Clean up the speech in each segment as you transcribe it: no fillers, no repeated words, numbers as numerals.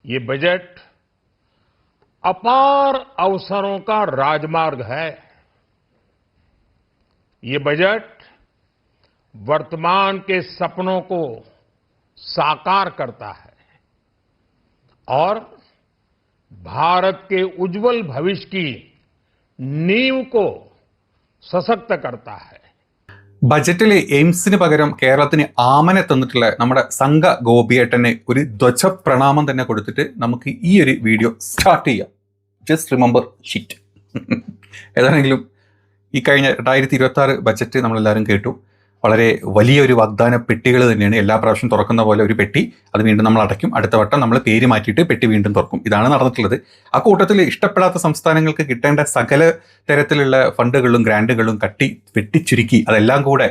ये बजट अपार अवसरों का राजमार्ग है। ये बजट वर्तमान के सपनों को साकार करता है और भारत के उज्जवल भविष्य की नींव को सशक्त करता है। ബജറ്റിലെ എയിംസിന് പകരം കേരളത്തിന് ആമനെ തന്നിട്ടുള്ള നമ്മുടെ സംഘ ഗോപിയേട്ടന് ഒരു ധ്വജ പ്രണാമം തന്നെ കൊടുത്തിട്ട് നമുക്ക് ഈ ഒരു വീഡിയോ സ്റ്റാർട്ട് ചെയ്യാം. Just remember shit. ഏതാണെങ്കിലും ഈ കഴിഞ്ഞ 2026 ബജറ്റ് നമ്മളെല്ലാവരും കേട്ടു. വളരെ വലിയൊരു വാഗ്ദാന പെട്ടികൾ തന്നെയാണ്. എല്ലാ പ്രാവശ്യം തുറക്കുന്ന പോലെ ഒരു പെട്ടി, അത് വീണ്ടും നമ്മൾ അടയ്ക്കും. അടുത്ത വട്ടം നമ്മൾ പേര് മാറ്റിയിട്ട് പെട്ടി വീണ്ടും തുറക്കും. ഇതാണ് നടന്നിട്ടുള്ളത്. ആ കൂട്ടത്തിൽ ഇഷ്ടപ്പെടാത്ത സംസ്ഥാനങ്ങൾക്ക് കിട്ടേണ്ട സകല തരത്തിലുള്ള ഫണ്ടുകളും ഗ്രാൻഡുകളും വെട്ടിച്ചുരുക്കി അതെല്ലാം കൂടെ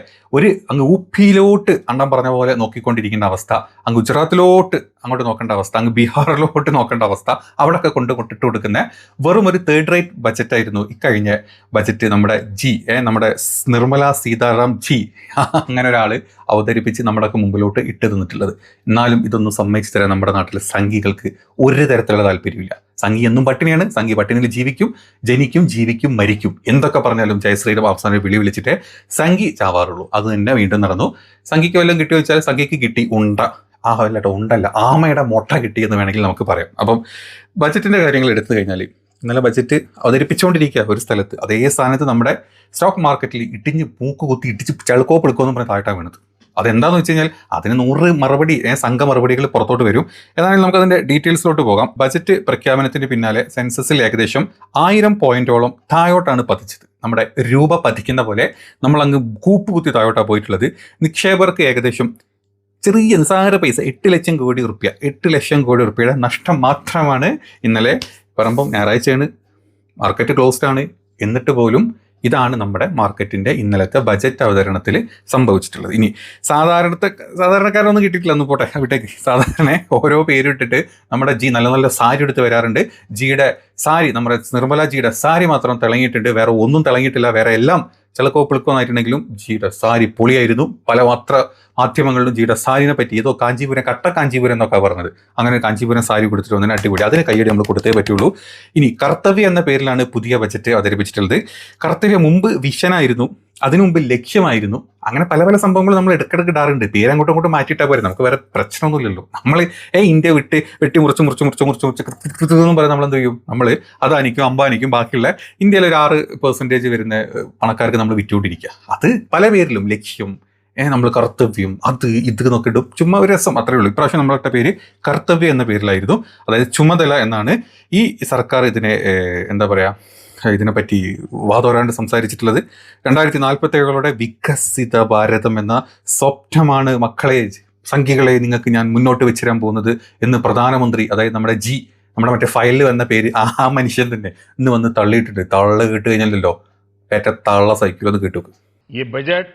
അങ്ങ് ഊപ്പിയിലോട്ട് അണ്ണം പറഞ്ഞ പോലെ നോക്കിക്കൊണ്ടിരിക്കേണ്ട അവസ്ഥ, അങ്ങ് ഗുജറാത്തിലോട്ട് അങ്ങോട്ട് നോക്കേണ്ട അവസ്ഥ, അങ്ങ് ബീഹാറിലോട്ട് നോക്കേണ്ട അവസ്ഥ, അവിടെയൊക്കെ കൊണ്ടിട്ട് കൊടുക്കുന്ന വെറും ഒരു തേർഡ് റേറ്റ് ബജറ്റായിരുന്നു ഇക്കഴിഞ്ഞ ബജറ്റ്. നമ്മുടെ നിർമ്മല സീതാറാം ജി അങ്ങനെ ഒരാൾ അവതരിപ്പിച്ച് നമ്മുടെയൊക്കെ മുമ്പിലോട്ട് ഇട്ട് തന്നിട്ടുള്ളത്. എന്നാലും ഇതൊന്നും സമ്മതിച്ചു തരാൻ നമ്മുടെ നാട്ടിലെ സംഘികൾക്ക് ഒരു തരത്തിലുള്ള താല്പര്യമില്ല. സംഘി എന്നും പട്ടിണിയാണ്. സംഘി പട്ടിണിയിൽ ജീവിക്കും, ജനിക്കും, ജീവിക്കും, മരിക്കും. എന്തൊക്കെ പറഞ്ഞാലും ജയശ്രീയുടെ അവസാനം വിളിച്ചിട്ടേ സംഘി ചാവാറുള്ളൂ. അത് തന്നെ വീണ്ടും നടന്നു. സംഘിക്ക് വല്ലതും കിട്ടിയോ വെച്ചാൽ സംഘിക്ക് കിട്ടി ഉണ്ട. ഉണ്ടല്ല, ആമയുടെ മുട്ട കിട്ടിയെന്ന് വേണമെങ്കിൽ നമുക്ക് പറയാം. അപ്പം ബജറ്റിന്റെ കാര്യങ്ങൾ എടുത്തു കഴിഞ്ഞാൽ ഇന്നലെ ബജറ്റ് അവതരിപ്പിച്ചുകൊണ്ടിരിക്കുക ഒരു സ്ഥലത്ത്, അതേ സ്ഥാനത്ത് നമ്മുടെ സ്റ്റോക്ക് മാർക്കറ്റിൽ ഇടിഞ്ഞ് മൂക്ക് കുത്തി ഇടിച്ച് ചളുക്കോപ്പെടുക്കുമെന്ന് പറഞ്ഞ് താഴ്ത്താൻ വീണത്. അതെന്താണെന്ന് വെച്ച് കഴിഞ്ഞാൽ അതിന് 100 മറുപടി സംഘ മറുപടികൾ പുറത്തോട്ട് വരും. ഏതായാലും നമുക്കതിൻ്റെ ഡീറ്റെയിൽസിലോട്ട് പോകാം. ബജറ്റ് പ്രഖ്യാപനത്തിന് പിന്നാലെ സെൻസസിൽ ഏകദേശം 1000 പോയിന്റോളം താഴോട്ടാണ് പതിച്ചത്. നമ്മുടെ രൂപ പതിക്കുന്ന പോലെ നമ്മൾ അങ്ങ് കൂപ്പ് കുത്തി താഴോട്ടാണ് പോയിട്ടുള്ളത്. നിക്ഷേപകർക്ക് ഏകദേശം ചെറിയ നിസ്സാര പൈസ 8 ലക്ഷം കോടി റുപ്യ 8 ലക്ഷം കോടി റുപ്യയുടെ നഷ്ടം മാത്രമാണ് ഇന്നലെ. പറയുമ്പം ഞായറാഴ്ചയാണ്, മാർക്കറ്റ് ക്ലോസ്ഡ് ആണ്. എന്നിട്ട് പോലും ഇതാണ് നമ്മുടെ മാർക്കറ്റിന്റെ ഇന്നലത്തെ ബജറ്റ് അവതരണത്തിൽ സംഭവിച്ചിട്ടുള്ളത്. ഇനി സാധാരണക്കാരൊന്നും കിട്ടിയിട്ടില്ല, ഒന്ന് പോട്ടെ വിട്ടേക്ക്. സാധാരണ ഓരോ പേരിട്ടിട്ട് നമ്മുടെ നല്ല നല്ല സാരി എടുത്ത് വരാറുണ്ട്. ജിയുടെ സാരി, നമ്മുടെ നിർമ്മല ജിയുടെ സാരി മാത്രം തിളങ്ങിയിട്ടുണ്ട്, വേറെ ഒന്നും തിളങ്ങിയിട്ടില്ല. വേറെ എല്ലാം ചിലക്കോപ്പിളുക്കോന്നായിട്ടുണ്ടെങ്കിലും ജിയുടെ സാരി പൊളിയായിരുന്നു. പല മാധ്യമങ്ങളിലും ജിയുടെ സാരിനെ പറ്റി ഏതോ കാഞ്ചീപുരം കാഞ്ചീപുരം എന്നൊക്കെ പറഞ്ഞത്. അങ്ങനെ കാഞ്ചീപുരം സാരി കൊടുത്തിട്ട് ഒന്നിനെ അടിപൊളി, അതിന് കയ്യടി നമ്മൾ കൊടുത്തേ പറ്റുള്ളൂ. ഇനി കർത്തവ്യ എന്ന പേരിലാണ് പുതിയ ബജറ്റ് അവതരിപ്പിച്ചിട്ടുള്ളത്. കർത്തവ്യ മുമ്പ് വിഷനായിരുന്നു, അതിനു മുമ്പ് ലക്ഷ്യമായിരുന്നു. അങ്ങനെ പല പല സംഭവങ്ങൾ നമ്മൾ ഇടയ്ക്കിടയ്ക്ക് ഇടാറുണ്ട്. പേര് അങ്ങോട്ടും മാറ്റിയിട്ടാൽ പോരെ, നമുക്ക് വേറെ പ്രശ്നമൊന്നുമില്ലല്ലോ. നമ്മൾ ഇന്ത്യ വെട്ടി മുറിച്ച് പറയാൻ നമ്മൾ എന്ത് ചെയ്യും? നമ്മൾ അദാനിക്കും അംബാനിക്കും ബാക്കിയുള്ള ഇന്ത്യയിലെ ഒരു 6% വരുന്ന പണക്കാർക്ക് നമ്മൾ വിറ്റുകൊണ്ടിരിക്കുക. അത് പല പേരിലും ലക്ഷ്യം, നമ്മൾ കർത്തവ്യം, ഇത് നോക്കിയിട്ട് ചുമ്മാ ഒരു രസം, അത്രയേ ഉള്ളൂ. ഇപ്രാവശ്യം നമ്മളുടെ പേര് കർത്തവ്യം എന്ന പേരിലായിരുന്നു. അതായത് ചുമതല എന്നാണ് ഈ സർക്കാർ ഇതിനെ ഇതിനെപ്പറ്റി വാതോരാണ്ട് സംസാരിച്ചിട്ടുള്ളത്. 2047 വികസിത ഭാരതം എന്ന സ്വപ്നമാണ് മക്കളെ, സംഖ്യകളെ നിങ്ങൾക്ക് ഞാൻ മുന്നോട്ട് വെച്ചിരാൻ പോകുന്നത് എന്ന് പ്രധാനമന്ത്രി, അതായത് നമ്മുടെ മറ്റേ ഫയലിൽ വന്ന പേര് ആ മനുഷ്യൻ തന്നെ ഇന്ന് വന്ന് തള്ളിയിട്ടുണ്ട്. തള്ള കേട്ട് കഴിഞ്ഞല്ലോ ഏറ്റ തള്ള സൈക്കിളൊന്ന് കേട്ടു. ये बजट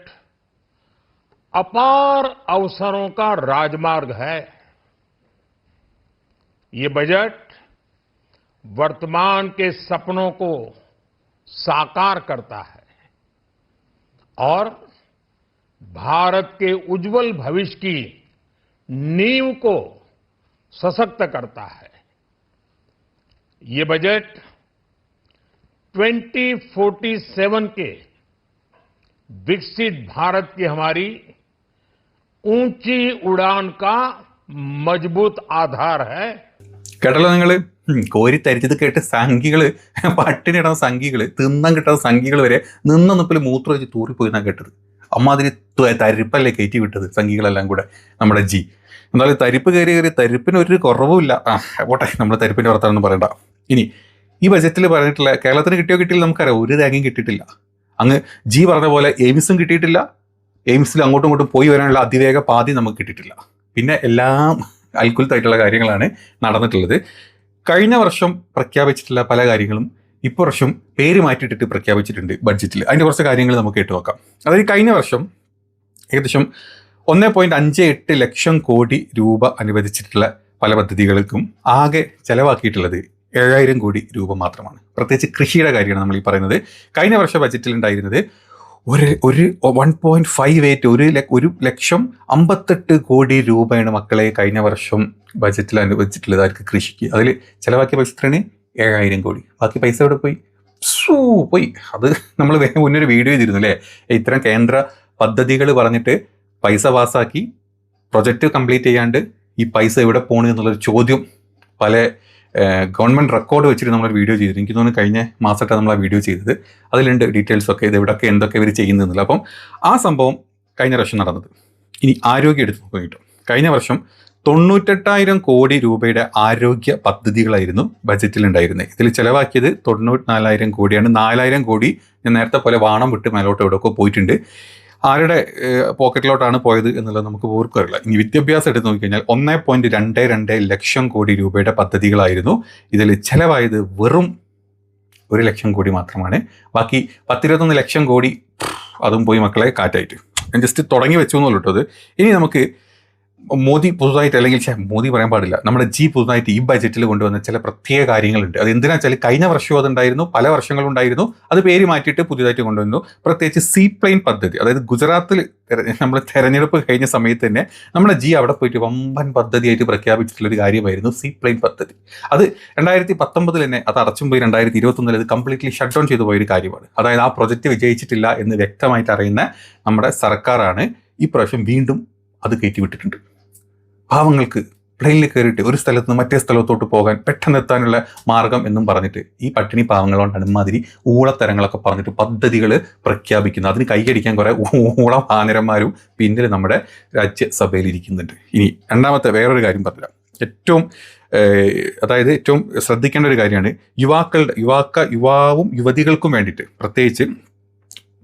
अपार अवसरों का राजमार्ग है। ये बजट वर्तमान के सपनों को साकार करता है और भारत के उज्जवल भविष्य की नींव को सशक्त करता है। ये बजट 2047 के विकसित भारत की हमारी ऊंची उड़ान का मजबूत आधार है. കേട്ടല്ലോ നിങ്ങള്? കോരി തരിച്ചത് കേട്ട് സംഘികള്, പട്ടിണിയിടുന്ന സംഘികള്, തിന്നം കിട്ടുന്ന സംഘികൾ വരെ നിന്നൊന്നിപ്പിൽ മൂത്രം വെച്ച് തൂറിപ്പോയി എന്നാണ് കേട്ടത്. അമ്മാതിരി തരിപ്പല്ലേ കയറ്റി വിട്ടത് സംഘികളെല്ലാം കൂടെ നമ്മുടെ ജി. എന്നാലും തരിപ്പ് കയറി തരിപ്പിന് ഒരു കുറവുമില്ല. പോട്ടെ, നമ്മൾ തരിപ്പിന്റെ വർത്താനൊന്നും പറയണ്ട. ഇനി ഈ ബജറ്റിൽ പറഞ്ഞിട്ടുള്ള കേരളത്തിന് കിട്ടിയില്ല നമുക്കറിയാം. ഒരു തേങ്ങയും കിട്ടിയിട്ടില്ല. അങ്ങ് ജി പറഞ്ഞ പോലെ എയിംസും കിട്ടിയിട്ടില്ല. എയിംസിൽ അങ്ങോട്ടും ഇങ്ങോട്ടും പോയി വരാനുള്ള അതിവേഗ പാതി നമുക്ക് കിട്ടിയിട്ടില്ല. പിന്നെ എല്ലാം അൽക്കുലത്തായിട്ടുള്ള കാര്യങ്ങളാണ് നടന്നിട്ടുള്ളത്. കഴിഞ്ഞ വർഷം പ്രഖ്യാപിച്ചിട്ടുള്ള പല കാര്യങ്ങളും ഇപ്രാവശ്യം പേര് മാറ്റിയിട്ടിട്ട് പ്രഖ്യാപിച്ചിട്ടുണ്ട് ബഡ്ജറ്റിൽ. അതിൻ്റെ കുറച്ച് കാര്യങ്ങൾ നമുക്ക് കേട്ടു നോക്കാം. അതായത് കഴിഞ്ഞ വർഷം ഏകദേശം 1.58 ലക്ഷം കോടി രൂപ അനുവദിച്ചിട്ടുള്ള പല പദ്ധതികൾക്കും ആകെ ചെലവാക്കിയിട്ടുള്ളത് 7000 കോടി രൂപ മാത്രമാണ്. പ്രത്യേകിച്ച് കൃഷിയുടെ കാര്യമാണ് നമ്മൾ ഈ പറയുന്നത്. കഴിഞ്ഞ വർഷ ബജറ്റിൽ ഉണ്ടായിരുന്നത് ഒരു 1.58 ഒരു ലക്ഷം 58 കോടി രൂപയാണ് മക്കളെ കഴിഞ്ഞ വർഷം ബജറ്റിൽ അനുവദിച്ചിട്ടുള്ളത് അവർക്ക് കൃഷിക്ക്. അതിൽ ചിലവാക്കിയ പൈസ എത്രയാണ്? 7000 കോടി. ബാക്കി പൈസ എവിടെ പോയി? പോയി. അത് നമ്മൾ മുന്നൊരു വീഡിയോ ചെയ്തിരുന്നു അല്ലേ? ഇത്തരം കേന്ദ്ര പദ്ധതികൾ പറഞ്ഞിട്ട് പൈസ പാസ്സാക്കി പ്രൊജക്റ്റ് കംപ്ലീറ്റ് ചെയ്യാണ്ട് ഈ പൈസ എവിടെ പോകണം എന്നുള്ളൊരു ചോദ്യം പല ഗവൺമെൻറ് റെക്കോർഡ് വെച്ചിട്ട് നമ്മളൊരു വീഡിയോ ചെയ്തിരുന്നു. എനിക്ക് തോന്നുന്നു കഴിഞ്ഞ മാസമായിട്ടാണ് നമ്മൾ ആ വീഡിയോ ചെയ്തത്. അതിലുണ്ട് ഡീറ്റെയിൽസ് ഒക്കെ, ഇത് എവിടെയൊക്കെ എന്തൊക്കെ ഇവർ ചെയ്യുന്നില്ല. അപ്പം ആ സംഭവം കഴിഞ്ഞ വർഷം നടന്നത്. ഇനി ആരോഗ്യം എടുത്ത് നോക്കിയിട്ടു കഴിഞ്ഞ വർഷം 98,000 കോടി രൂപയുടെ ആരോഗ്യ പദ്ധതികളായിരുന്നു ബജറ്റിലുണ്ടായിരുന്നത്. ഇതിൽ ചിലവാക്കിയത് 94,000 കോടിയാണ്. 4,000 കോടി ഞാൻ നേരത്തെ പോലെ വാണം വിട്ട് മേലോട്ട് എവിടെയൊക്കെ പോയിട്ടുണ്ട്. ആരുടെ പോക്കറ്റിലോട്ടാണ് പോയത് എന്നുള്ളത് നമുക്ക് ഓർക്കറില്ല. ഇനി വിദ്യാഭ്യാസം എടുത്ത് നോക്കിക്കഴിഞ്ഞാൽ 1.22 ലക്ഷം കോടി രൂപയുടെ പദ്ധതികളായിരുന്നു. ഇതിൽ ചിലവായത് വെറും 1 ലക്ഷം കോടി മാത്രമാണ്. ബാക്കി 10-21 ലക്ഷം കോടി അതും പോയി മക്കളെ കാറ്റായിട്ട്. ഞാൻ ജസ്റ്റ് തുടങ്ങി വെച്ചു എന്നുള്ളൂ കേട്ടത്. ഇനി നമുക്ക് മോദി പുതുതായിട്ട്, അല്ലെങ്കിൽ മോദി പറയാൻ പാടില്ല, നമ്മുടെ പുതുതായിട്ട് ഈ ബജറ്റിൽ കൊണ്ടുവന്ന ചില പ്രത്യേക കാര്യങ്ങളുണ്ട്. അത് എന്തിനാ വെച്ചാൽ കഴിഞ്ഞ വർഷവും അതുണ്ടായിരുന്നു, പല വർഷങ്ങളുണ്ടായിരുന്നു. അത് പേര് മാറ്റിയിട്ട് പുതിയതായിട്ട് കൊണ്ടുവന്നു. പ്രത്യേകിച്ച് സീപ്ലെയിൻ പദ്ധതി, അതായത് ഗുജറാത്തിൽ നമ്മൾ തെരഞ്ഞെടുപ്പ് കഴിഞ്ഞ സമയത്ത് തന്നെ നമ്മുടെ അവിടെ പോയിട്ട് വമ്പൻ പദ്ധതിയായിട്ട് പ്രഖ്യാപിച്ചിട്ടുള്ളൊരു കാര്യമായിരുന്നു സീപ്ലെയിൻ പദ്ധതി. അത് 2019 തന്നെ അത് അടച്ചും പോയി 2021 അത് കംപ്ലീറ്റ്ലി ഷട്ട് ഡൗൺ ചെയ്തു പോയൊരു കാര്യമാണ്. അതായത് ആ പ്രൊജക്റ്റ് വിജയിച്ചിട്ടില്ല എന്ന് വ്യക്തമായിട്ട് അറിയുന്ന നമ്മുടെ സർക്കാരാണ് ഈ പ്രാവശ്യം വീണ്ടും അത് കയറ്റിവിട്ടിട്ടുണ്ട്. പാവങ്ങൾക്ക് പ്ലെയിനിൽ കയറിയിട്ട് ഒരു സ്ഥലത്ത് നിന്ന് മറ്റേ സ്ഥലത്തോട്ട് പോകാൻ പെട്ടെന്ന് എത്താനുള്ള മാർഗം എന്നും പറഞ്ഞിട്ട് ഈ പട്ടിണി പാവങ്ങളോണ്ടാണ് ഇമാതിരി ഊളത്തരങ്ങളൊക്കെ പറഞ്ഞിട്ട് പദ്ധതികൾ പ്രഖ്യാപിക്കുന്നത്. അതിന് കൈയടിക്കാൻ കുറേ ഊളവാനരന്മാരും പിന്നിൽ നമ്മുടെ രാജ്യസഭയിൽ ഇരിക്കുന്നുണ്ട്. ഇനി രണ്ടാമത്തെ വേറൊരു കാര്യം പറഞ്ഞുതരാം. ഏറ്റവും ശ്രദ്ധിക്കേണ്ട ഒരു കാര്യമാണ് യുവാവും യുവതികൾക്കും വേണ്ടിയിട്ട്, പ്രത്യേകിച്ച്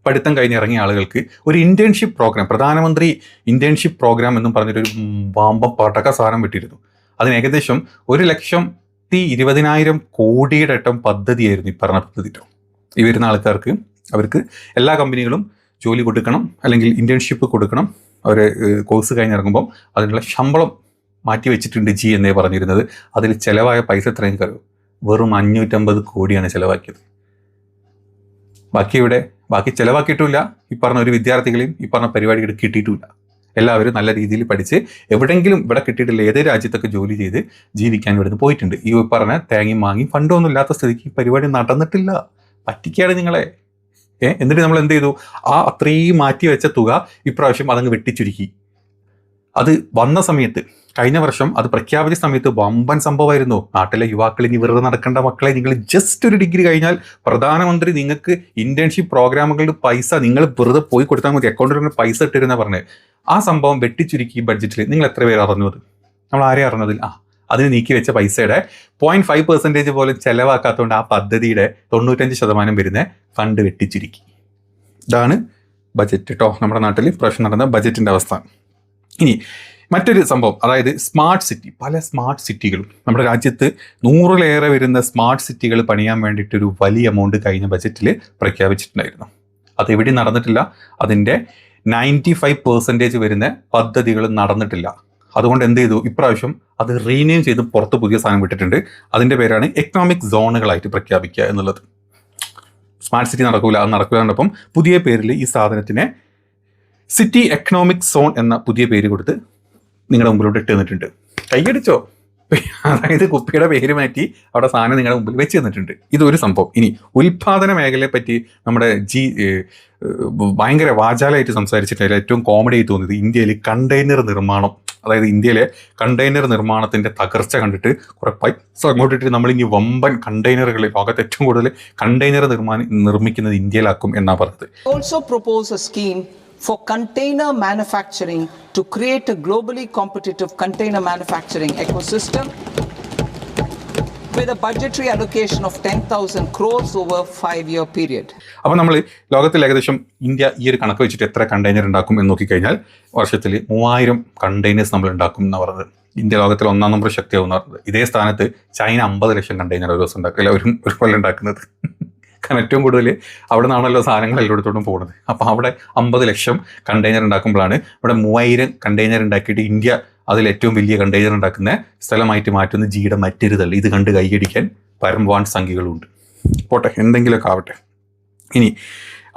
പഠിത്തം കഴിഞ്ഞ് ഇറങ്ങിയ ആളുകൾക്ക് ഒരു ഇന്റേൺഷിപ്പ് പ്രോഗ്രാം, പ്രധാനമന്ത്രി ഇന്റേൺഷിപ്പ് പ്രോഗ്രാം എന്നും പറഞ്ഞിട്ടൊരു വാമ്പം പടക്ക സാധനം വിട്ടിരുന്നു. അതിന് ഏകദേശം 1,20,000 കോടിയുടെ പദ്ധതിയായിരുന്നു ഈ പറഞ്ഞ പദ്ധതി. ഈ വരുന്ന ആൾക്കാർക്ക് അവർക്ക് എല്ലാ കമ്പനികളും ജോലി കൊടുക്കണം, അല്ലെങ്കിൽ ഇന്റേൺഷിപ്പ് കൊടുക്കണം. അവർ കോഴ്സ് കഴിഞ്ഞിറങ്ങുമ്പം അതിനുള്ള ശമ്പളം മാറ്റി വെച്ചിട്ടുണ്ട് എന്നേ പറഞ്ഞിരുന്നത്. അതിൽ ചിലവായ പൈസ എത്രയും കരുവും? വെറും 550 കോടിയാണ് ചിലവാക്കിയത്. ബാക്കി ചിലവാക്കിയിട്ടില്ല. ഈ പറഞ്ഞ ഒരു വിദ്യാർത്ഥികളെയും ഈ പറഞ്ഞ പരിപാടികൾ കിട്ടിയിട്ടുമില്ല. എല്ലാവരും നല്ല രീതിയിൽ പഠിച്ച് എവിടെയെങ്കിലും ഇവിടെ കിട്ടിയിട്ടില്ല ഏത് രാജ്യത്തൊക്കെ ജോലി ചെയ്ത് ജീവിക്കാൻ ഇവിടുന്ന് പോയിട്ടുണ്ട്. ഈ പറഞ്ഞ തേങ്ങയും മാങ്ങി ഫണ്ടൊന്നും ഇല്ലാത്ത സ്ഥിതിക്ക് ഈ പരിപാടി നടന്നിട്ടില്ല. പറ്റിക്കുകയാണ് നിങ്ങളെ. എന്നിട്ട് നമ്മൾ എന്ത് ചെയ്തു? ആ അത്രയും മാറ്റി വെച്ച തുക ഇപ്രാവശ്യം അതങ്ങ് വെട്ടിച്ചുരുക്കി. അത് വന്ന സമയത്ത്, കഴിഞ്ഞ വർഷം അത് പ്രഖ്യാപിച്ച സമയത്ത് വമ്പൻ സംഭവമായിരുന്നു. നാട്ടിലെ യുവാക്കൾ ഇനി വെറുതെ നടക്കേണ്ട മക്കളെ, നിങ്ങൾ ജസ്റ്റ് ഒരു ഡിഗ്രി കഴിഞ്ഞാൽ പ്രധാനമന്ത്രി നിങ്ങൾക്ക് ഇന്റേൺഷിപ്പ് പ്രോഗ്രാമുകളുടെ പൈസ നിങ്ങൾ വെറുതെ പോയി കൊടുത്താൽ മതി, അക്കൗണ്ടിൽ പൈസ ഇട്ടിരുന്ന പറഞ്ഞ് ആ സംഭവം വെട്ടിച്ചുരുക്കി ബഡ്ജറ്റിൽ. നിങ്ങൾ എത്ര പേര് അറിഞ്ഞത്? നമ്മൾ ആരെയും അറിഞ്ഞതിൽ അതിന് നീക്കി വെച്ച പൈസയുടെ 0.5% പോലും ചെലവാക്കാത്തതുകൊണ്ട് ആ പദ്ധതിയുടെ 95% വരുന്ന ഫണ്ട് വെട്ടിച്ചുരുക്കി. ഇതാണ് ബജറ്റ് കേട്ടോ. നമ്മുടെ നാട്ടിൽ പ്രശ്നം നടന്ന ബജറ്റിന്റെ അവസ്ഥ. ഇനി മറ്റൊരു സംഭവം, അതായത് സ്മാർട്ട് സിറ്റി. പല സ്മാർട്ട് സിറ്റികളും നമ്മുടെ രാജ്യത്ത് 100-ലേറെ വരുന്ന സ്മാർട്ട് സിറ്റികൾ പണിയാൻ വേണ്ടിയിട്ടൊരു വലിയ എമൗണ്ട് കഴിഞ്ഞ ബജറ്റിൽ പ്രഖ്യാപിച്ചിട്ടുണ്ടായിരുന്നു. അത് എവിടെയും നടന്നിട്ടില്ല. അതിൻ്റെ 95% വരുന്ന പദ്ധതികൾ നടന്നിട്ടില്ല. അതുകൊണ്ട് എന്ത് ചെയ്തു? ഇപ്രാവശ്യം അത് റീനെയിം ചെയ്ത് പുറത്ത് പുതിയ സാധനം വിട്ടിട്ടുണ്ട്. അതിൻ്റെ പേരാണ് എക്കണോമിക് സോണുകളായിട്ട് പ്രഖ്യാപിക്കുക എന്നുള്ളത്. സ്മാർട്ട് സിറ്റി നടക്കൂല, അത് നടക്കില്ല എന്നപ്പം പുതിയ പേരിൽ ഈ സാധനത്തിനെ സിറ്റി എക്കണോമിക് സോൺ എന്ന പുതിയ പേര് കൊടുത്ത് നിങ്ങളുടെ മുമ്പിലോട്ട് ഇട്ട് തന്നിട്ടുണ്ട്. കൈയടിച്ചോ? അതായത് കുപ്പിയുടെ പേര് മാറ്റി അവിടെ സാധനം നിങ്ങളുടെ മുമ്പിൽ വെച്ച് തന്നിട്ടുണ്ട്. ഇതൊരു സംഭവം. ഇനി ഉൽപാദന മേഖലയെ പറ്റി നമ്മുടെ ഭയങ്കര വാചാലമായിട്ട് സംസാരിച്ചിട്ട് ഏറ്റവും കോമഡി ആയി തോന്നിയത് ഇന്ത്യയിൽ കണ്ടെയ്നർ നിർമ്മാണം. അതായത് ഇന്ത്യയിലെ കണ്ടെയ്നർ നിർമ്മാണത്തിന്റെ തകർച്ച കണ്ടിട്ട് കുറെ പൈസ അങ്ങോട്ടിട്ട് നമ്മളിനി വമ്പൻ കണ്ടെയ്നറുകൾ, ലോകത്ത് ഏറ്റവും കൂടുതൽ കണ്ടെയ്നർ നിർമ്മിക്കുന്നത് ഇന്ത്യയിലാക്കും എന്നാ പറഞ്ഞത്. Also propose a scheme for container manufacturing to create a globally competitive container manufacturing ecosystem with a budgetary allocation of 10,000 crores over 5-year period. അപ്പോൾ നമ്മൾ ലോകത്തിൽ ഏകദേശം ഇന്ത്യ ഈ ഒരു കണക്ക് വെച്ചിട്ട് എത്ര കണ്ടെയ്നർ ഉണ്ടാക്കും എന്ന് നോക്കിക്കഴിഞ്ഞാൽ വർഷത്തിൽ 3000 കണ്ടെയ്നേഴ്സ് നമ്മൾ ഉണ്ടാക്കും എന്ന് പറഞ്ഞത്. ഇന്ത്യ ലോകത്തിൽ 1-ാം നമ്പർ ശക്തിയാവും പറഞ്ഞത്. ഇതേ സ്ഥാനത്ത് ചൈന 50 ലക്ഷം കണ്ടെയ്നർ ഒരു ദിവസം ഉണ്ടാക്കില്ല, ഒരു കൊല്ലം ഉണ്ടാക്കുന്നത്. കാരണം ഏറ്റവും കൂടുതൽ അവിടെ നിന്നാണല്ലോ സാധനങ്ങൾ എല്ലായിടത്തോട്ടും പോകുന്നത്. അപ്പോൾ അവിടെ 50 ലക്ഷം കണ്ടെയ്നർ ഉണ്ടാക്കുമ്പോഴാണ് ഇവിടെ 3000 കണ്ടെയ്നർ ഉണ്ടാക്കിയിട്ട് ഇന്ത്യ അതിൽ ഏറ്റവും വലിയ കണ്ടെയ്നർ ഉണ്ടാക്കുന്ന സ്ഥലമായിട്ട് മാറ്റുന്ന ജിയുടെ മറ്റൊരു തള്ളി. ഇത് കണ്ട് കൈയടിക്കാൻ പരംവാൻ സംഖ്യകളുണ്ട്. പോട്ടെ, എന്തെങ്കിലുമൊക്കെ ആവട്ടെ. ഇനി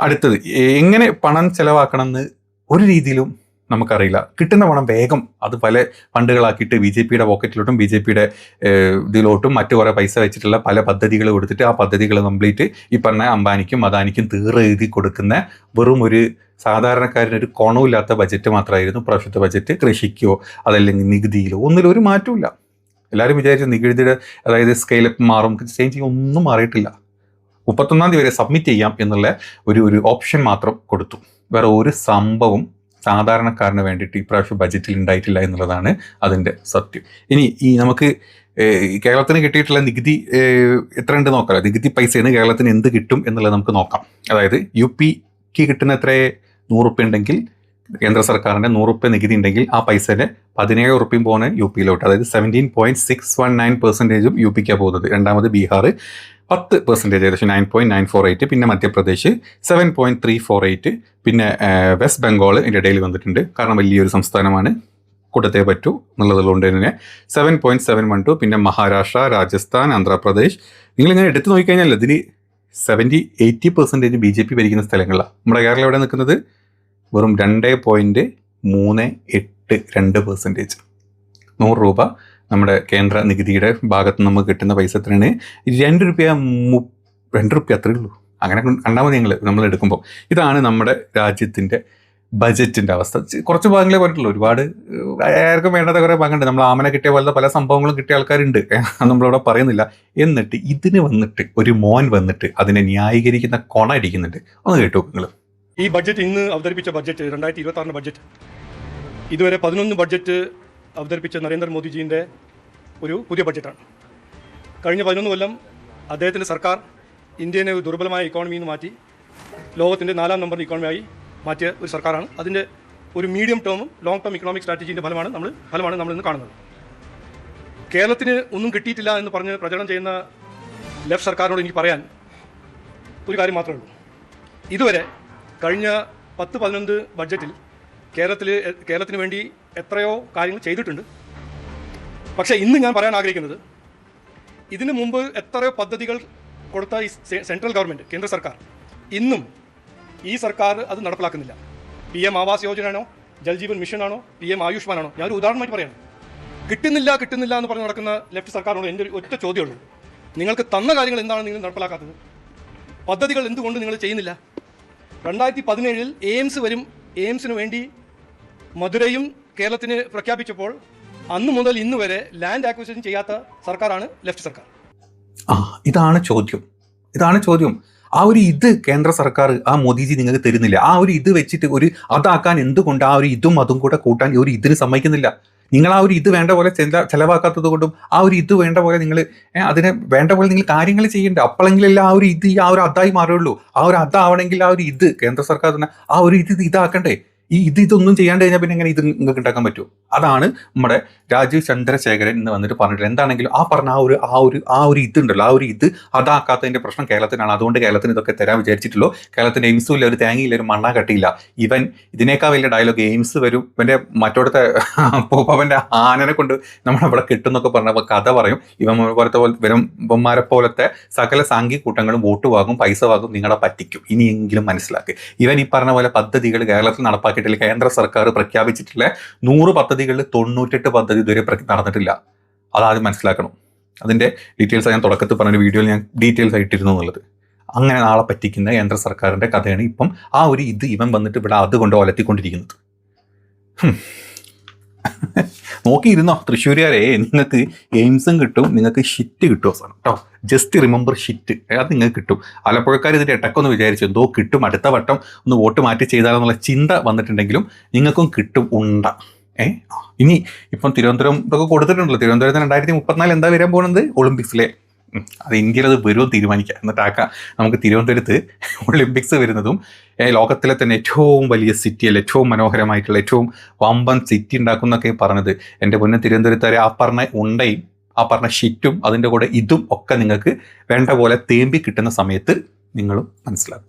അടുത്തത്, എങ്ങനെ പണം ചെലവാക്കണം എന്ന് ഒരു രീതിയിലും നമുക്കറിയില്ല. കിട്ടുന്ന പണം വേഗം അത് പല ഫണ്ടുകളാക്കിയിട്ട് ബി ജെ പിയുടെ പോക്കറ്റിലോട്ടും ബി ജെ പിയുടെ ഇതിലോട്ടും മറ്റു കുറേ പൈസ വെച്ചിട്ടുള്ള പല പദ്ധതികൾ കൊടുത്തിട്ട് ആ പദ്ധതികൾ കംപ്ലീറ്റ് ഈ പറഞ്ഞ അംബാനിക്കും അദാനിക്കും എഴുതി കൊടുക്കുന്ന വെറും ഒരു സാധാരണക്കാരനൊരു ഗുണമില്ലാത്ത ബജറ്റ് മാത്രമായിരുന്നു പ്രാവശ്യത്തെ ബജറ്റ്. കൃഷിക്കോ അതല്ലെങ്കിൽ നികുതിയിലോ ഒന്നിലും ഒരു മാറ്റമില്ല. എല്ലാവരും വിചാരിച്ചു നികുതിയുടെ അതായത് സ്കെയിലപ്പ് മാറും, ചേഞ്ചിങ് ഒന്നും മാറിയിട്ടില്ല. 31-ാം തീയതി വരെ സബ്മിറ്റ് ചെയ്യാം എന്നുള്ള ഒരു ഓപ്ഷൻ മാത്രം കൊടുത്തു. വേറെ ഒരു സംഭവം സാധാരണക്കാരന് വേണ്ടിയിട്ട് ഇപ്രാവശ്യം ബജറ്റിൽ ഉണ്ടായിട്ടില്ല എന്നുള്ളതാണ് അതിൻ്റെ സത്യം. ഇനി ഈ നമുക്ക് കേരളത്തിന് കിട്ടിയിട്ടുള്ള നികുതി എത്ര ഉണ്ട് നോക്കാം. നികുതി പൈസയിൽ നിന്ന് കേരളത്തിന് എന്ത് കിട്ടും എന്നുള്ളത് നമുക്ക് നോക്കാം. അതായത് യു പിക്ക് കിട്ടുന്ന എത്ര 100 റുപ്യ ഉണ്ടെങ്കിൽ കേന്ദ്ര സർക്കാരിൻ്റെ 100 റുപ്യ നികുതി ഉണ്ടെങ്കിൽ ആ പൈസയുടെ 17 റുപ്യയും പോകുന്നത് യു പിയിലോട്ട്. അതായത് 17.619% യു പിക്കാണ് പോകുന്നത്. രണ്ടാമത് ബീഹാർ 10%, ഏകദേശം 9.948, പിന്നെ മധ്യപ്രദേശ് 7.348, പിന്നെ വെസ്റ്റ് ബംഗാൾ ഇതിൻ്റെ ഇടയിൽ വന്നിട്ടുണ്ട്. കാരണം വലിയൊരു സംസ്ഥാനമാണ്, കൊടുത്തേ പറ്റൂ എന്നുള്ളതുകൊണ്ട് തന്നെ 7.712, പിന്നെ മഹാരാഷ്ട്ര, രാജസ്ഥാൻ, ആന്ധ്രാപ്രദേശ്. നിങ്ങളിങ്ങനെ എടുത്തു നോക്കിക്കഴിഞ്ഞാൽ ഇതിൽ 70-80% ബി ജെ പി ഭരിക്കുന്ന സ്ഥലങ്ങളാണ്. നമ്മുടെ കേരളം എവിടെ നിൽക്കുന്നത് വെറും 2.382%. 100 രൂപ നമ്മുടെ കേന്ദ്ര നികുതിയുടെ ഭാഗത്ത് നിന്ന് നമുക്ക് കിട്ടുന്ന പൈസ എത്രയാണ്? 2 രൂപ അത്രയേ ഉള്ളൂ. അങ്ങനെ കണ്ടാൽ മതി നമ്മൾ എടുക്കുമ്പോൾ. ഇതാണ് നമ്മുടെ രാജ്യത്തിൻ്റെ ബജറ്റിൻ്റെ അവസ്ഥ. കുറച്ച് ഭാഗങ്ങളെ പറഞ്ഞിട്ടുള്ളൂ, ഒരുപാട് ആർക്കും വേണ്ടാത്ത കുറേ ഭാഗമുണ്ട്. നമ്മൾ ആമന കിട്ടിയ പോലത്തെ പല സംഭവങ്ങളും കിട്ടിയ ആൾക്കാരുണ്ട്, നമ്മളിവിടെ പറയുന്നില്ല. എന്നിട്ട് ഇതിന് വന്നിട്ട് ഒരു മോൻ വന്നിട്ട് അതിനെ ന്യായീകരിക്കുന്ന കൊണ അടിക്കുന്നുണ്ട്. ഒന്ന് കേട്ടു നിങ്ങൾ. ഈ ബഡ്ജറ്റ് ഇന്ന് അവതരിപ്പിച്ച ബഡ്ജറ്റ് 2026 ബഡ്ജറ്റ് ഇതുവരെ 11 ബഡ്ജറ്റ് അവതരിപ്പിച്ച നരേന്ദ്രമോദിജീൻ്റെ ഒരു പുതിയ ബഡ്ജറ്റാണ്. കഴിഞ്ഞ 11 കൊല്ലം അദ്ദേഹത്തിൻ്റെ സർക്കാർ ഇന്ത്യനെ ഒരു ദുർബലമായ ഇക്കോണമിയിൽ നിന്ന് മാറ്റി ലോകത്തിൻ്റെ 4ാം നമ്പർ ഇക്കോണമിയായി മാറ്റിയ ഒരു സർക്കാരാണ്. അതിൻ്റെ ഒരു മീഡിയം ടേമും ലോങ് ടേം ഇക്കണോമിക് സ്ട്രാറ്റജീൻ്റെ ഫലമാണ് നമ്മൾ ഇന്ന് കാണുന്നത്. കേരളത്തിന് ഒന്നും കിട്ടിയിട്ടില്ല എന്ന് പറഞ്ഞ് പ്രചരണം ചെയ്യുന്ന ലെഫ്റ്റ് സർക്കാരിനോട് എനിക്ക് പറയാൻ ഒരു കാര്യം മാത്രമേ ഉള്ളൂ. ഇതുവരെ കഴിഞ്ഞ 10-11 ബഡ്ജറ്റിൽ കേരളത്തിന് വേണ്ടി എത്രയോ കാര്യങ്ങൾ ചെയ്തിട്ടുണ്ട്. പക്ഷേ ഇന്ന് ഞാൻ പറയാൻ ആഗ്രഹിക്കുന്നത്, ഇതിനു മുമ്പ് എത്രയോ പദ്ധതികൾ കൊടുത്ത ഈ സെൻട്രൽ ഗവൺമെൻറ്, കേന്ദ്ര സർക്കാർ, ഇന്നും ഈ സർക്കാർ അത് നടപ്പിലാക്കുന്നില്ല. PM ആവാസ് യോജനയാണോ, ജൽജീവൻ മിഷനാണോ, PM ആയുഷ്മാനാണോ, ഞാനൊരു ഉദാഹരണമായിട്ട് പറയാണ്. കിട്ടുന്നില്ല എന്ന് പറഞ്ഞ് നടക്കുന്ന ലെഫ്റ്റ് സർക്കാരിനോട് എൻ്റെ ഒരു ഒറ്റ ചോദ്യമുള്ളൂ. നിങ്ങൾക്ക് തന്ന കാര്യങ്ങൾ എന്താണ് നിങ്ങൾ നടപ്പിലാക്കാത്തത്? പദ്ധതികൾ എന്തുകൊണ്ട് നിങ്ങൾ ചെയ്യുന്നില്ല? 2017 എയിംസ് വരും. എയിംസിന് വേണ്ടി മധുരയും കേരളത്തിന് പ്രഖ്യാപിച്ചപ്പോൾ അന്ന് മുതൽ ഇന്ന് വരെ ലാൻഡ് ആക്വിസിഷൻ ചെയ്യാത്ത സർക്കാരാണ് ലെഫ്റ്റ് സർക്കാർ. ഇതാണ് ചോദ്യം. ആ ഒരു ഇത് കേന്ദ്ര സർക്കാർ, ആ മോദിജി നിങ്ങൾക്ക് തരുന്നില്ല. ആ ഒരു ഇത് വെച്ചിട്ട് ഒരു അതാക്കാൻ എന്തുകൊണ്ട് ആ ഒരു ഇതും അതും കൂടെ കൂട്ടാൻ ഒരു ഇതിന് സമ്മതിക്കുന്നില്ല? നിങ്ങൾ ആ ഒരു ഇത് വേണ്ട പോലെ ചെലവാക്കാത്തത് കൊണ്ടും ആ ഒരു ഇത് വേണ്ട പോലെ നിങ്ങൾ അതിനെ വേണ്ട പോലെ നിങ്ങൾ കാര്യങ്ങൾ ചെയ്യേണ്ട. അപ്പോഴെങ്കിലല്ല ആ ഒരു ഇത് ആ ഒരു അതായി മാറുള്ളൂ. ആ ഒരു അതാവണമെങ്കിൽ ആ ഒരു ഇത് കേന്ദ്ര സർക്കാർ തന്നെ ആ ഒരു ഇതാക്കണ്ടേ. ഇതൊന്നും ചെയ്യാണ്ട് കഴിഞ്ഞാൽ പിന്നെ എങ്ങനെ ഇത് നിങ്ങൾക്ക് ഉണ്ടാക്കാൻ പറ്റുമോ? അതാണ് നമ്മുടെ രാജീവ് ചന്ദ്രശേഖരൻ ഇന്ന് വന്നിട്ട് പറഞ്ഞിട്ട്. എന്താണെങ്കിലും ആ പറഞ്ഞ ആ ഒരു ഇതുണ്ടല്ലോ, ആ ഒരു ഇത് അതാക്കാത്തതിൻ്റെ പ്രശ്നം കേരളത്തിനാണ്. അതുകൊണ്ട് കേരളത്തിന് ഇതൊക്കെ തരാൻ വിചാരിച്ചിട്ടുള്ളൂ. കേരളത്തിന് എയിംസും ഇല്ല, ഒരു തേങ്ങയില്ല, ഒരു മണ്ണ കട്ടിയില്ല. ഇതിനേക്കാൾ വലിയ ഡയലോഗ് എയിംസ് വരും, ഇവൻ്റെ മറ്റോടത്തെ പൂപ്പവൻ്റെ ആനനെ കൊണ്ട് നമ്മളവിടെ കിട്ടുന്നൊക്കെ പറഞ്ഞപ്പോൾ കഥ പറയും. ഇവന്മാരെ പോലത്തെ സകല സാങ്കി കൂട്ടങ്ങളും വോട്ട് വാങ്ങും, പൈസ വാങ്ങും, നിങ്ങളെ പറ്റിക്കും. ഇനിയെങ്കിലും മനസ്സിലാക്കി. ഇവൻ ഈ പറഞ്ഞ പോലെ പദ്ധതികൾ കേരളത്തിൽ നടപ്പാക്കി കേന്ദ്ര സർക്കാർ പ്രഖ്യാപിച്ചിട്ടുള്ള 100 പദ്ധതികളിൽ 98 പദ്ധതി ഇതുവരെ നടന്നിട്ടില്ല. അതാദ്യം മനസ്സിലാക്കണം. അതിൻ്റെ ഡീറ്റെയിൽസ് ഞാൻ തുടക്കത്തിൽ പറഞ്ഞ വീഡിയോയിൽ ഞാൻ ഡീറ്റെയിൽസ് ആയിട്ടിരുന്നു എന്നുള്ളത്. അങ്ങനെ നാളെ പറ്റിക്കുന്ന കേന്ദ്ര സർക്കാരിൻ്റെ കഥയാണ് ഇപ്പം ആ ഒരു ഇത് ഇവൻ വന്നിട്ട് ഇവിടെ അതുകൊണ്ട് ഒലത്തിക്കൊണ്ടിരിക്കുന്നത്. നോക്കിയിരുന്നോ തൃശ്ശൂരുകാരെ, നിങ്ങൾക്ക് എയിംസും കിട്ടും, നിങ്ങൾക്ക് ഷിറ്റ് കിട്ടും അവസാനം കേട്ടോ. ജസ്റ്റ് റിമെമ്പർ ഷിറ്റ്, അത് നിങ്ങൾക്ക് കിട്ടും. ആലപ്പുഴക്കാർ ഇതിൻ്റെ ഇടയ്ക്കൊന്ന് വിചാരിച്ചു എന്തോ കിട്ടും, അടുത്ത വട്ടം ഒന്ന് വോട്ട് മാറ്റി ചെയ്താലെന്നുള്ള ചിന്ത വന്നിട്ടുണ്ടെങ്കിലും നിങ്ങൾക്കും കിട്ടും ഉണ്ട. ഇനി ഇപ്പം തിരുവനന്തപുരം ഇതൊക്കെ കൊടുത്തിട്ടുണ്ടല്ലോ. തിരുവനന്തപുരത്തിന് 2034 എന്താ വരാൻ പോകുന്നത്? ഒളിമ്പിക്സിലെ. അത് ഇന്ത്യയിൽ അത് വരുമോ തീരുമാനിക്കുക. എന്നിട്ടാക്കാം നമുക്ക് തിരുവനന്തപുരത്ത് ഒളിമ്പിക്സ് വരുന്നതും ലോകത്തിലെ തന്നെ ഏറ്റവും വലിയ സിറ്റിയല്ല, ഏറ്റവും മനോഹരമായിട്ടുള്ള ഏറ്റവും വമ്പൻ സിറ്റി ഉണ്ടാക്കുന്നൊക്കെ പറഞ്ഞത്. എൻ്റെ പൊന്നെ തിരുവനന്തപുരത്തുകാരെ, ആ പറഞ്ഞ ഉണ്ടയും ആ പറഞ്ഞ ഷിറ്റും അതിൻ്റെ കൂടെ ഇതും ഒക്കെ നിങ്ങൾക്ക് വേണ്ട പോലെ തേമ്പി കിട്ടുന്ന സമയത്ത് നിങ്ങളും മനസ്സിലാക്കും.